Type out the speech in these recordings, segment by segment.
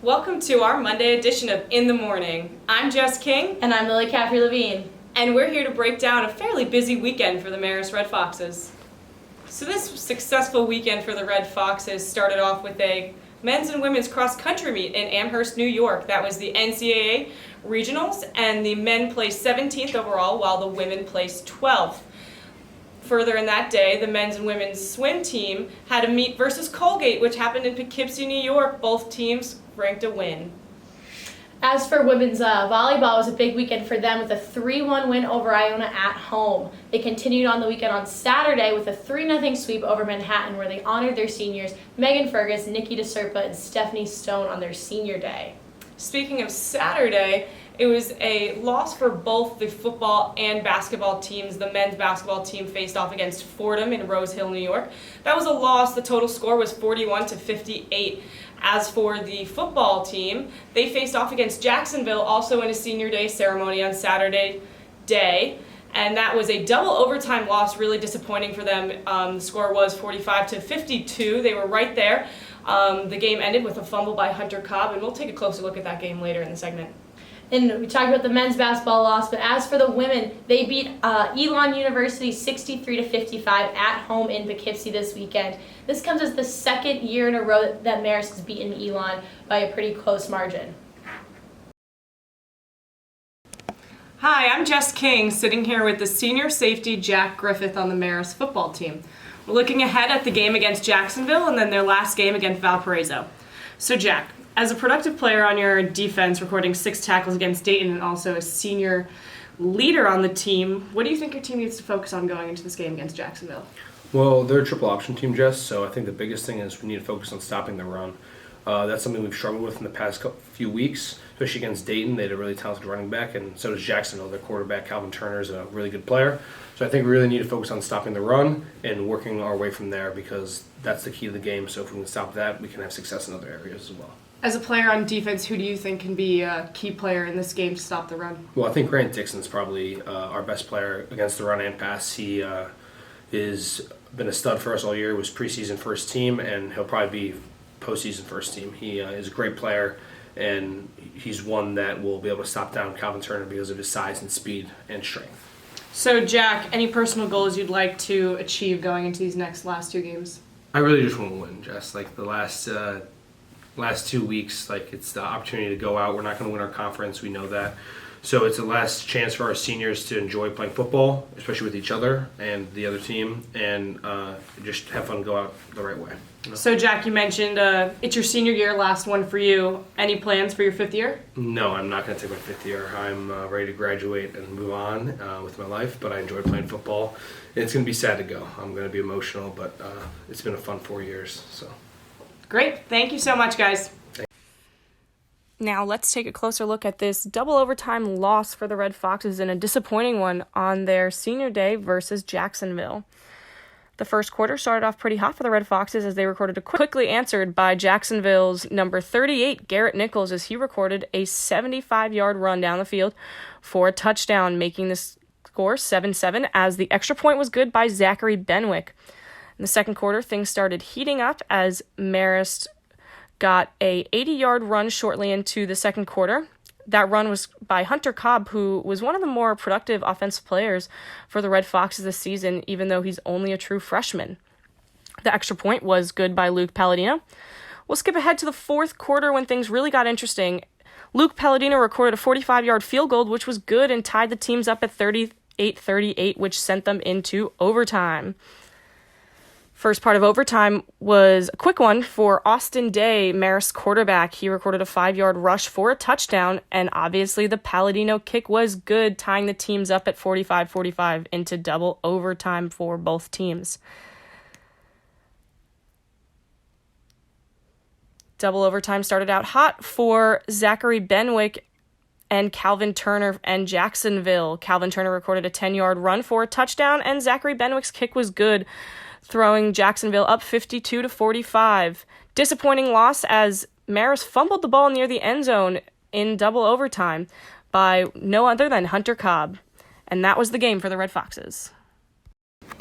Welcome to our Monday edition of In the Morning. I'm Jess King. And I'm Lily Caffrey-Levine. And we're here to break down a fairly busy weekend for the Marist Red Foxes. So this successful weekend for the Red Foxes started off with a men's and women's cross-country meet in Amherst, New York. That was the NCAA Regionals, and the men placed 17th overall while the women placed 12th. Further in that day, the men's and women's swim team had a meet versus Colgate, which happened in Poughkeepsie, New York. Both teams ranked a win. As for women's volleyball, it was a big weekend for them with a 3-1 win over Iona at home. They continued on the weekend on Saturday with a 3-0 sweep over Manhattan, where they honored their seniors Megan Fergus, Nikki DeSerpa, and Stephanie Stone on their senior day. Speaking of Saturday, it was a loss for both the football and basketball teams. The men's basketball team faced off against Fordham in Rose Hill, New York. That was a loss. The total score was 41-58. As for the football team, they faced off against Jacksonville, also in a senior day ceremony on Saturday day. And that was a double overtime loss, really disappointing for them. The score was 45-52. They were right there. The game ended with a fumble by Hunter Cobb, and we'll take a closer look at that game later in the segment. And we talked about the men's basketball loss, but as for the women, they beat Elon University 63-55 at home in Poughkeepsie this weekend. This comes as the second year in a row that Marist has beaten Elon by a pretty close margin. Hi, I'm Jess King, sitting here with the senior safety Jack Griffith on the Marist football team. We're looking ahead at the game against Jacksonville and then their last game against Valparaiso. So Jack, as a productive player on your defense, recording 6 tackles against Dayton and also a senior leader on the team, what do you think your team needs to focus on going into this game against Jacksonville? Well, they're a triple option team, Jess, so I think the biggest thing is we need to focus on stopping the run. That's something we've struggled with in the past few weeks, especially against Dayton. They had a really talented running back, and so does Jacksonville. Their quarterback, Calvin Turner, is a really good player. So I think we really need to focus on stopping the run and working our way from there, because that's the key to the game. So if we can stop that, we can have success in other areas as well. As a player on defense, who do you think can be a key player in this game to stop the run? Well, I think Grant Dixon's probably our best player against the run and pass. He has been a stud for us all year. He was preseason first team, and he'll probably be postseason first team. He is a great player, and he's one that will be able to stop down Calvin Turner because of his size and speed and strength. So Jack, any personal goals you'd like to achieve going into these last 2 games? I really just want to win, Jess. Like the last 2 weeks, like it's the opportunity to go out. We're not going to win our conference. We know that. So it's the last chance for our seniors to enjoy playing football, especially with each other and the other team, and just have fun and go out the right way. You know? So Jack, you mentioned it's your senior year, last one for you. Any plans for your 5th year? No, I'm not going to take my 5th year. I'm ready to graduate and move on with my life, but I enjoy playing football. It's going to be sad to go. I'm going to be emotional, but it's been a fun 4 years. So. Great. Thank you so much, guys. Now let's take a closer look at this double overtime loss for the Red Foxes, and a disappointing one on their senior day versus Jacksonville. The first quarter started off pretty hot for the Red Foxes as they recorded quickly answered by Jacksonville's number 38, Garrett Nichols, as he recorded a 75-yard run down the field for a touchdown, making the score 7-7, as the extra point was good by Zachary Benwick. In the second quarter, things started heating up as Marist got a 80-yard run shortly into the second quarter. That run was by Hunter Cobb, who was one of the more productive offensive players for the Red Foxes this season, even though he's only a true freshman. The extra point was good by Luke Palladino. We'll skip ahead to the fourth quarter when things really got interesting. Luke Palladino recorded a 45-yard field goal, which was good and tied the teams up at 38-38, which sent them into overtime. First part of overtime was a quick one for Austin Day, Marist quarterback. He recorded a 5-yard rush for a touchdown, and obviously the Palladino kick was good, tying the teams up at 45-45 into double overtime for both teams. Double overtime started out hot for Zachary Benwick and Calvin Turner and Jacksonville. Calvin Turner recorded a 10-yard run for a touchdown, and Zachary Benwick's kick was good, throwing Jacksonville up 52-45. Disappointing loss as Marist fumbled the ball near the end zone in double overtime by no other than Hunter Cobb. And that was the game for the Red Foxes.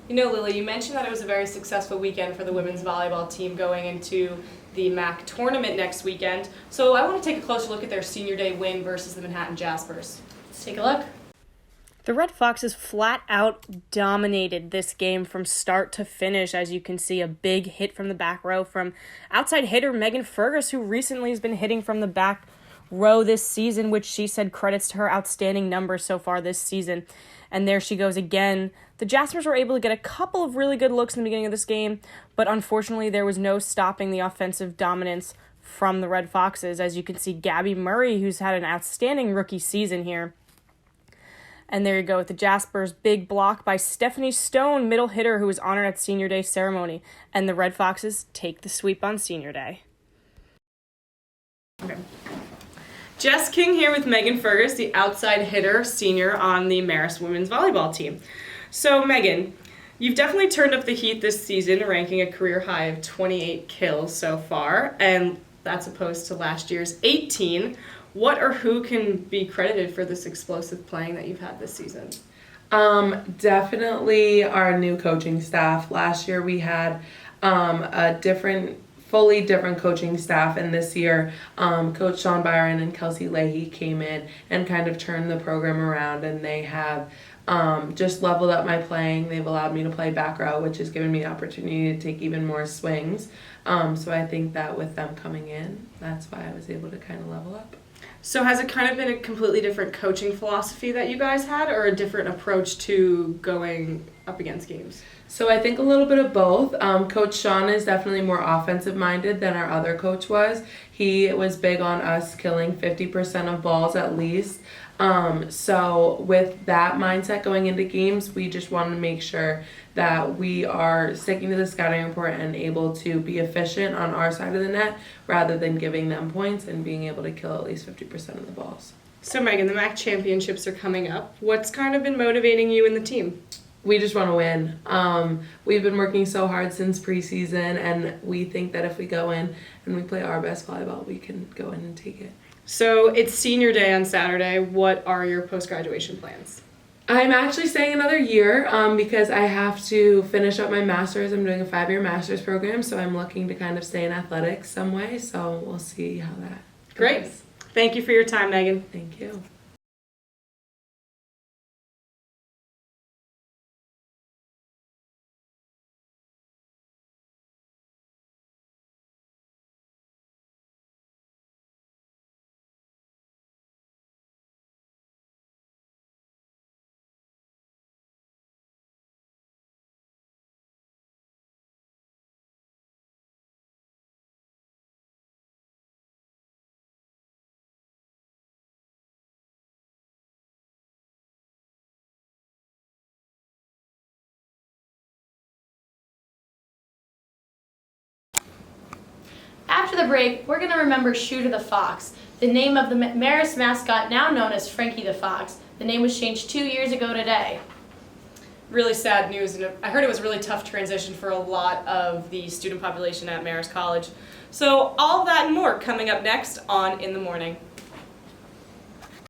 You know, Lily, you mentioned that it was a very successful weekend for the women's volleyball team going into the MAC tournament next weekend. So I want to take a closer look at their senior day win versus the Manhattan Jaspers. Let's take a look. The Red Foxes flat out dominated this game from start to finish. As you can see, a big hit from the back row from outside hitter Megan Fergus, who recently has been hitting from the back row this season, which she said credits to her outstanding numbers so far this season. And there she goes again. The Jaspers were able to get a couple of really good looks in the beginning of this game, but unfortunately there was no stopping the offensive dominance from the Red Foxes. As you can see, Gabby Murray, who's had an outstanding rookie season here. And there you go with the Jaspers. Big block by Stephanie Stone, middle hitter, who was honored at Senior Day ceremony. And the Red Foxes take the sweep on Senior Day. Okay. Jess King here with Megan Fergus, the outside hitter senior on the Marist women's volleyball team. So Megan, you've definitely turned up the heat this season, ranking a career high of 28 kills so far, and that's opposed to last year's 18. What or who can be credited for this explosive playing that you've had this season? Definitely our new coaching staff. Last year we had fully different coaching staff, and this year Coach Sean Byron and Kelsey Leahy came in and kind of turned the program around, and they have just leveled up my playing. They've allowed me to play back row, which has given me the opportunity to take even more swings. So I think that with them coming in, that's why I was able to kind of level up. So has it kind of been a completely different coaching philosophy that you guys had, or a different approach to going up against games? So I think a little bit of both. Coach Sean is definitely more offensive minded than our other coach was. He was big on us killing 50% of balls at least. So with that mindset going into games, we just want to make sure that we are sticking to the scouting report and able to be efficient on our side of the net rather than giving them points and being able to kill at least 50% of the balls. So Megan, the MAC championships are coming up. What's kind of been motivating you and the team? We just want to win. We've been working so hard since preseason, and we think that if we go in and we play our best volleyball, we can go in and take it. So it's senior day on Saturday. What are your post-graduation plans? I'm actually staying another year because I have to finish up my master's. I'm doing a 5-year master's program, so I'm looking to kind of stay in athletics some way. So we'll see how that goes. Great. Thank you for your time, Megan. Thank you. After the break, we're going to remember Shooter the Fox, the name of the Marist mascot now known as Frankie the Fox. The name was changed 2 years ago today. Really sad news, and I heard it was a really tough transition for a lot of the student population at Marist College. So all that and more coming up next on In the Morning.